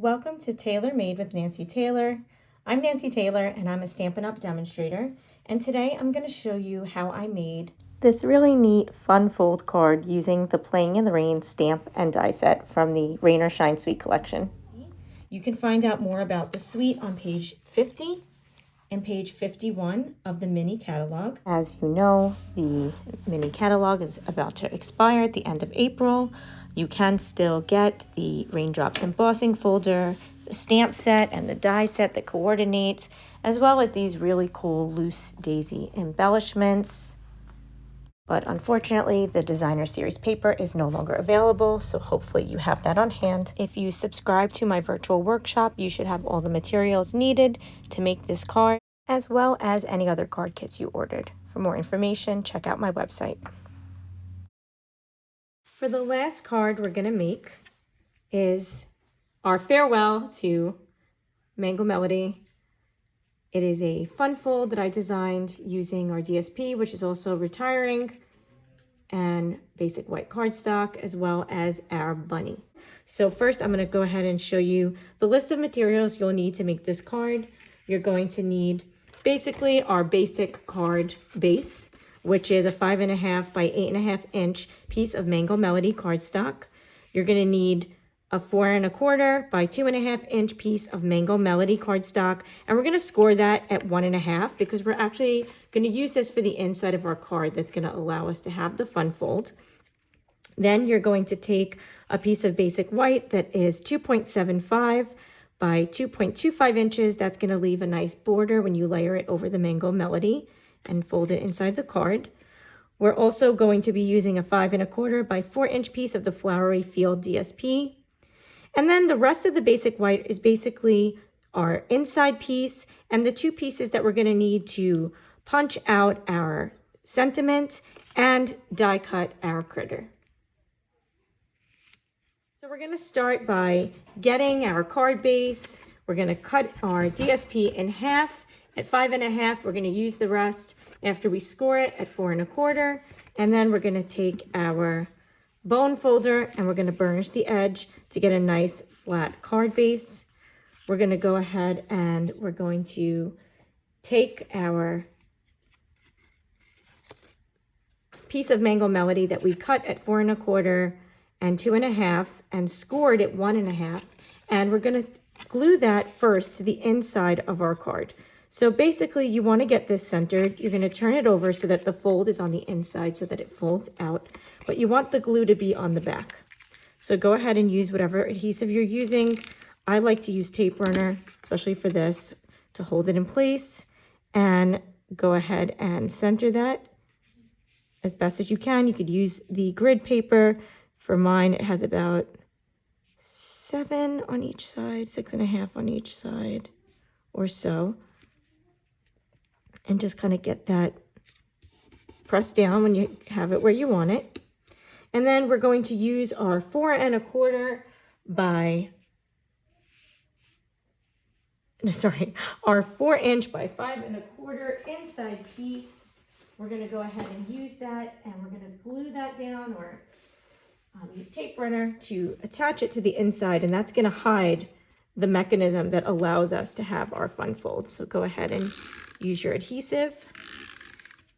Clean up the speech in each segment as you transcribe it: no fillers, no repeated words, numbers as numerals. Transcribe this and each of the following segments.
Welcome to Tailor Made with Nancy Taylor. I'm Nancy Taylor and I'm a Stampin' Up demonstrator, and today I'm going to show you how I made this really neat fun fold card using the Playing in the Rain stamp and die set from the Rain or Shine Suite collection. You can find out more about the suite on page 50 and page 51 of the mini catalog. As you know, the mini catalog is about to expire at the end of April. You can still get the Raindrops embossing folder, the stamp set, and the die set that coordinates, as well as these really cool loose daisy embellishments. But unfortunately, the designer series paper is no longer available, so hopefully you have that on hand. If you subscribe to my virtual workshop, you should have all the materials needed to make this card, as well as any other card kits you ordered. For more information, check out my website. For the last card we're going to make is our farewell to Mango Melody. It is a fun fold that I designed using our DSP, which is also retiring, and basic white cardstock, as well as our bunny. So first I'm going to go ahead and show you the list of materials you'll need to make this card. You're going to need basically our basic card base, which is a 5.5 by 8.5 inch piece of Mango Melody cardstock. You're going to need a 4.25 by 2.5 inch piece of Mango Melody cardstock, and we're going to score that at 1.5 because we're actually going to use this for the inside of our card. That's going to allow us to have the fun fold. Then you're going to take a piece of basic white that is 2.75 by 2.25 inches. That's going to leave a nice border when you layer it over the Mango Melody and fold it inside the card. We're also going to be using a 5.25 by 4 inch piece of the Flowery Field DSP. And then the rest of the basic white is basically our inside piece and the two pieces that we're going to need to punch out our sentiment and die cut our critter. So we're going to start by getting our card base. We're going to cut our DSP in half. At 5.5, we're going to use the rest after we score it at 4.25. And then we're going to take our bone folder and we're going to burnish the edge to get a nice flat card base. We're going to go ahead and we're going to take our piece of Mango Melody that we cut at 4.25 and 2.5 and scored at 1.5, and we're going to glue that first to the inside of our card. So basically you want to get this centered. You're going to turn it over so that the fold is on the inside so that it folds out, but you want the glue to be on the back. So go ahead and use whatever adhesive you're using. I like to use tape runner, especially for this, to hold it in place, and go ahead and center that as best as you can. You could use the grid paper. For mine, it has about 7 on each side, 6.5 on each side or so. And just kind of get that pressed down when you have it where you want it. And then we're going to use our 4.25 by, no, sorry, our 4 inch by 5.25 inside piece. We're going to go ahead and use that, and we're going to glue that down, or use tape runner to attach it to the inside, and that's going to hide the mechanism that allows us to have our fun fold. So go ahead and use your adhesive,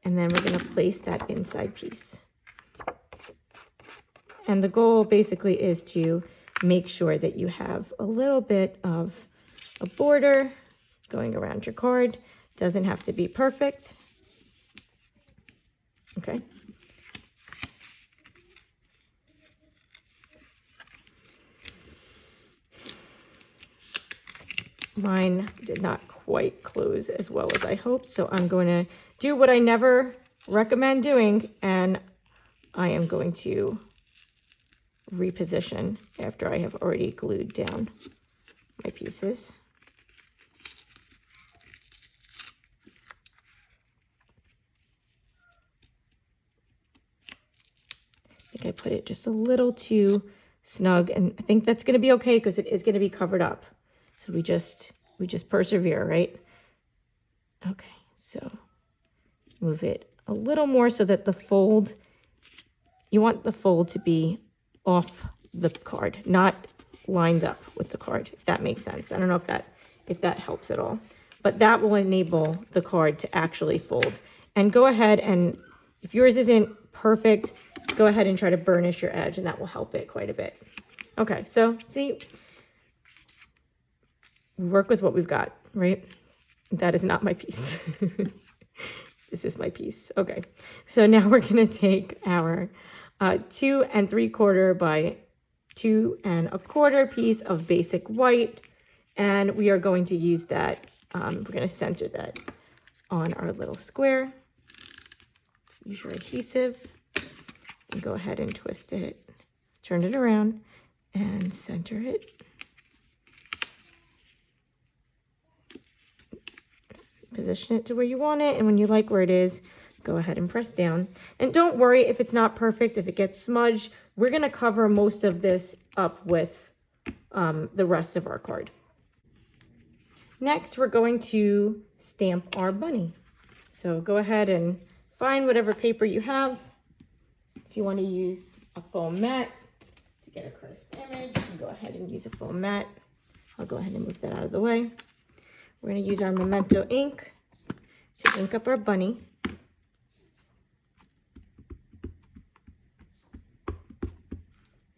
and then we're going to place that inside piece. And the goal basically is to make sure that you have a little bit of a border going around your card. Doesn't have to be perfect. Okay. Mine did not quite close as well as I hoped, so I'm going to do what I never recommend doing, and I am going to reposition after I have already glued down my pieces. I think I put it just a little too snug, and I think that's going to be okay because it is going to be covered up. So we just persevere, right? Okay, so move it a little more so that the fold, you want the fold to be off the card, not lined up with the card, if that makes sense. I don't know if that helps at all, but that will enable the card to actually fold. And go ahead and, if yours isn't perfect, go ahead and try to burnish your edge, and that will help it quite a bit. Okay, so see, work with what we've got, right? That is not my piece. This is my piece. Okay, so now we're gonna take our 2 3/4 by 2 1/4 piece of basic white, and we are going to use that. We're gonna center that on our little square. Use your adhesive and go ahead and twist it, turn it around and center it. Position it to where you want it, and when you like where it is, go ahead and press down. And don't worry if it's not perfect, if it gets smudged. We're going to cover most of this up with the rest of our card. Next, we're going to stamp our bunny. So go ahead and find whatever paper you have. If you want to use a foam mat to get a crisp image, you can go ahead and use a foam mat. I'll go ahead and move that out of the way. We're going to use our Memento ink to ink up our bunny.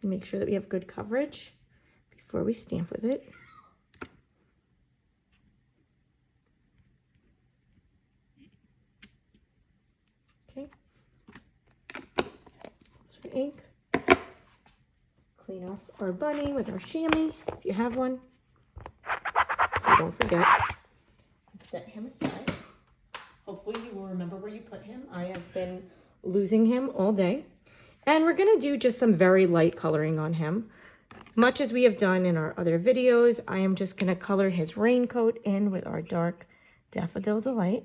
And make sure that we have good coverage before we stamp with it. Okay. So ink. Clean off our bunny with our chamois, if you have one. So don't forget. Set him aside. Hopefully you will remember where you put him. I have been losing him all day. And we're going to do just some very light coloring on him. Much as we have done in our other videos, I am just going to color his raincoat in with our dark Daffodil Delight.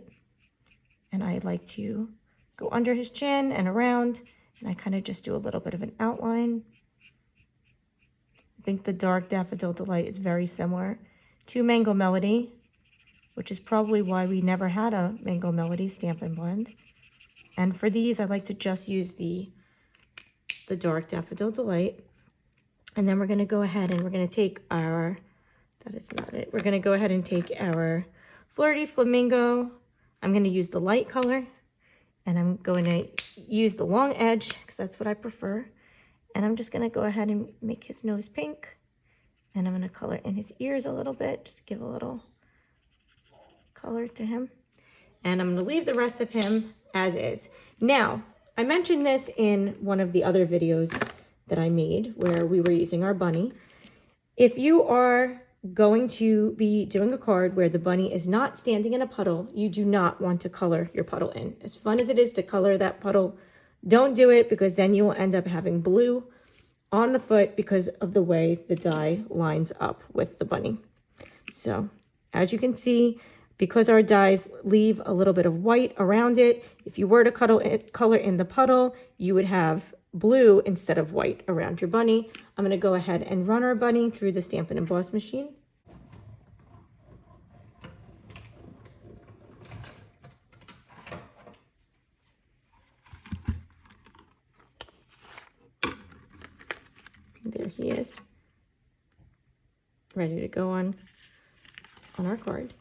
And I like to go under his chin and around, and I kind of just do a little bit of an outline. I think the dark Daffodil Delight is very similar to Mango Melody, which is probably why we never had a Mango Melody Stampin' Blend. And for these, I like to just use the dark Daffodil Delight. And then we're going to go ahead and we're going to take our, that is not it, we're going to go ahead and take our Flirty Flamingo. I'm going to use the light color, and I'm going to use the long edge because that's what I prefer. And I'm just going to go ahead and make his nose pink. And I'm going to color in his ears a little bit, just give a little color to him. And I'm going to leave the rest of him as is. Now, I mentioned this in one of the other videos that I made where we were using our bunny. If you are going to be doing a card where the bunny is not standing in a puddle, you do not want to color your puddle in. As fun as it is to color that puddle, don't do it, because then you will end up having blue on the foot because of the way the die lines up with the bunny. So as you can see, because our dies leave a little bit of white around it, if you were to color in the puddle, you would have blue instead of white around your bunny. I'm going to go ahead and run our bunny through the Stampin' Emboss machine. There he is, ready to go on our card.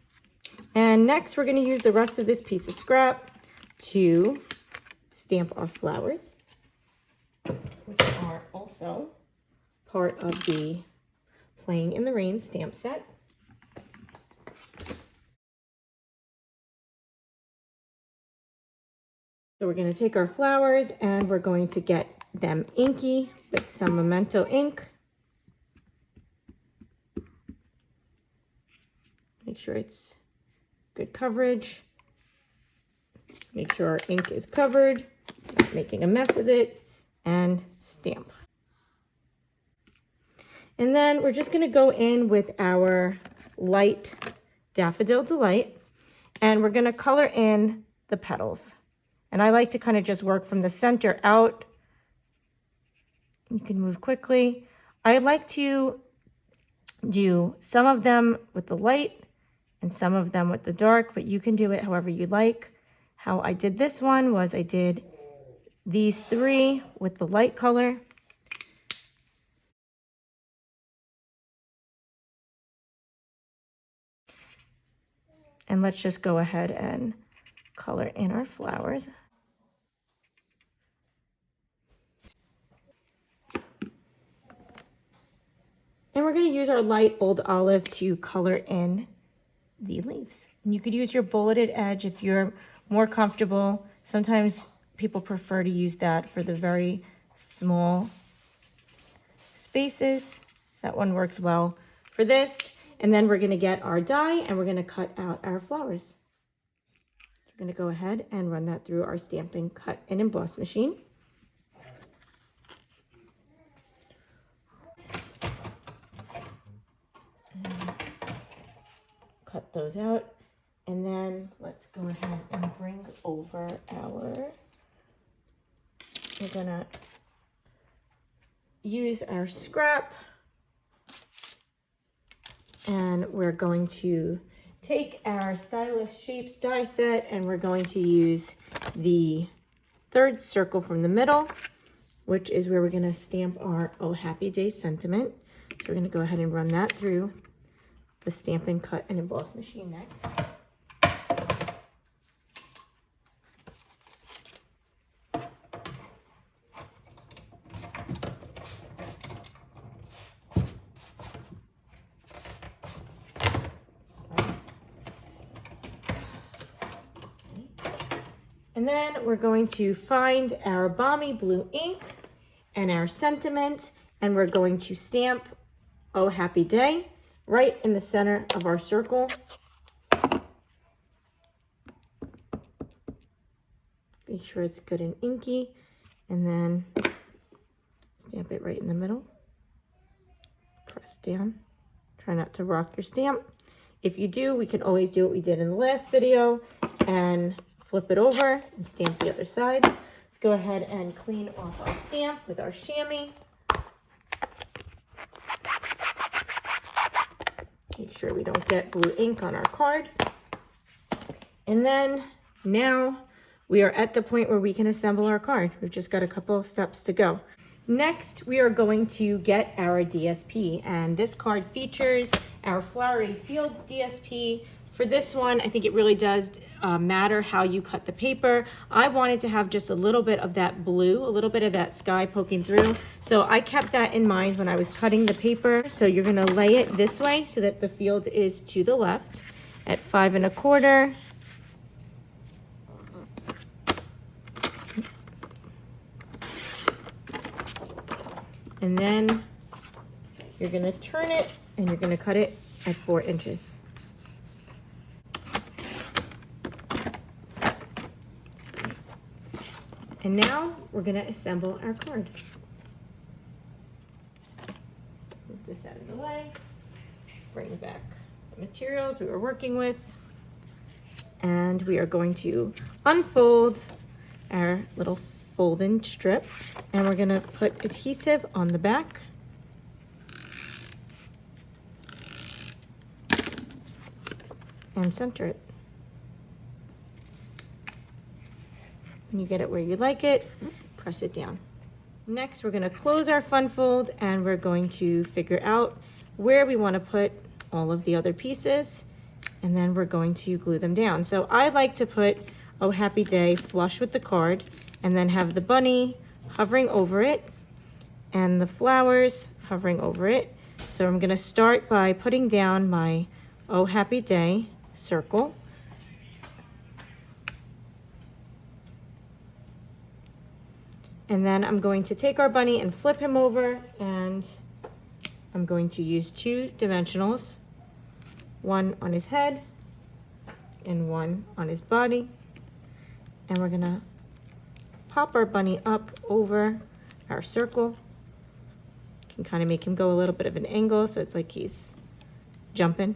And next, we're going to use the rest of this piece of scrap to stamp our flowers, which are also part of the Playing in the Rain stamp set. So we're going to take our flowers and we're going to get them inky with some Memento ink. Make sure it's good coverage. Make sure our ink is covered, not making a mess with it, and stamp. And then we're just going to go in with our light Daffodil Delight, and we're going to color in the petals. And I like to kind of just work from the center out. You can move quickly. I like to do some of them with the light and some of them with the dark, but you can do it however you like. How I did this one was I did these three with the light color, And let's just go ahead and color in our flowers. And we're going to use our light old olive to color in the leaves. And you could use your bulleted edge if you're more comfortable. Sometimes people prefer to use that for the very small spaces. So that one works well for this. And then we're going to get our die and we're going to cut out our flowers. We're going to go ahead and run that through our Stampin' Cut and Emboss machine. Cut those out. And then let's go ahead and bring over we're gonna use our scrap and we're going to take our Stylish Shapes die set and we're going to use the third circle from the middle, which is where we're gonna stamp our Oh Happy Day sentiment. So we're gonna go ahead and run that through the Stampin' Cut and Emboss machine next. And then we're going to find our Balmy Blue ink and our sentiment, and we're going to stamp Oh Happy Day right in the center of our circle. Make sure it's good and inky, and then stamp it right in the middle. Press down. Try not to rock your stamp. If you do, we can always do what we did in the last video and flip it over and stamp the other side. Let's go ahead and clean off our stamp with our chamois. Make sure we don't get blue ink on our card. And then now we are at the point where we can assemble our card. We've just got a couple of steps to go. Next, we are going to get our DSP, and this card features our Flowery Field DSP. For this one, I think it really does matter how you cut the paper. I wanted to have just a little bit of that blue, a little bit of that sky poking through. So I kept that in mind when I was cutting the paper. So you're gonna lay it this way so that the field is to the left at 5 1/4. And then you're gonna turn it and you're gonna cut it at 4 inches. And now we're gonna assemble our card. Move this out of the way. Bring back the materials we were working with. And we are going to unfold our little fold-in strip. And we're gonna put adhesive on the back. And center it. When you get it where you like it, press it down. Next, we're gonna close our fun fold and we're going to figure out where we wanna put all of the other pieces, and then we're going to glue them down. So I like to put Oh Happy Day flush with the card and then have the bunny hovering over it and the flowers hovering over it. So I'm gonna start by putting down my Oh Happy Day circle. And then I'm going to take our bunny and flip him over, and I'm going to use 2 dimensionals, one on his head and one on his body. And we're gonna pop our bunny up over our circle. Can kind of make him go a little bit of an angle so it's like he's jumping.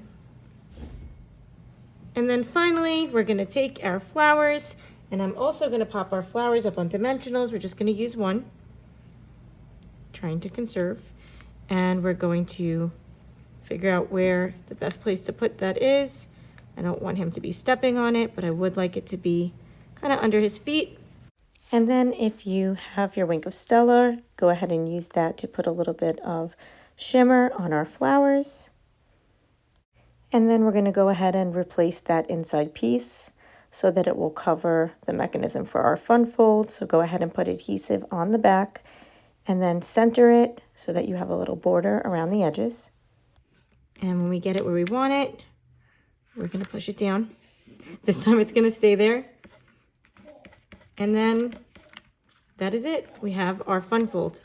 And then finally, we're gonna take our flowers, and I'm also gonna pop our flowers up on dimensionals. We're just gonna use one, trying to conserve. And we're going to figure out where the best place to put that is. I don't want him to be stepping on it, but I would like it to be kind of under his feet. And then if you have your Wink of Stella, go ahead and use that to put a little bit of shimmer on our flowers. And then we're going to go ahead and replace that inside piece so that it will cover the mechanism for our fun fold. So go ahead and put adhesive on the back and then center it so that you have a little border around the edges. And when we get it where we want it, we're going to push it down. This time it's going to stay there. And then that is it. We have our fun fold.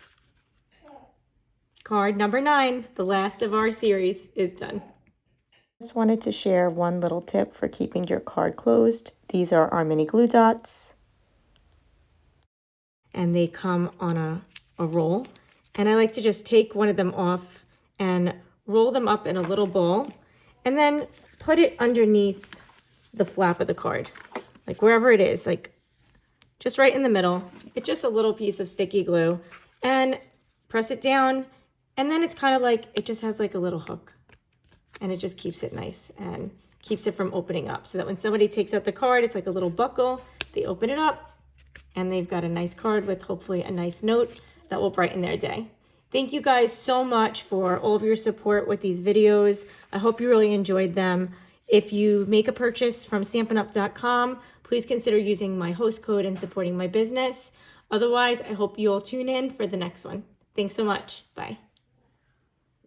Card number 9, the last of our series, is done. Just wanted to share one little tip for keeping your card closed. These are our mini glue dots. And they come on a roll. And I like to just take one of them off and roll them up in a little ball and then put it underneath the flap of the card. Like wherever it is, like just right in the middle. It's just a little piece of sticky glue. And press it down. And then it's kind of like, it just has like a little hook. And it just keeps it nice and keeps it from opening up so that when somebody takes out the card, it's like a little buckle. They open it up and they've got a nice card with hopefully a nice note that will brighten their day. Thank you guys so much for all of your support with these videos. I hope you really enjoyed them. If you make a purchase from StampinUp.com, please consider using my host code and supporting my business. Otherwise, I hope you all tune in for the next one. Thanks so much. Bye.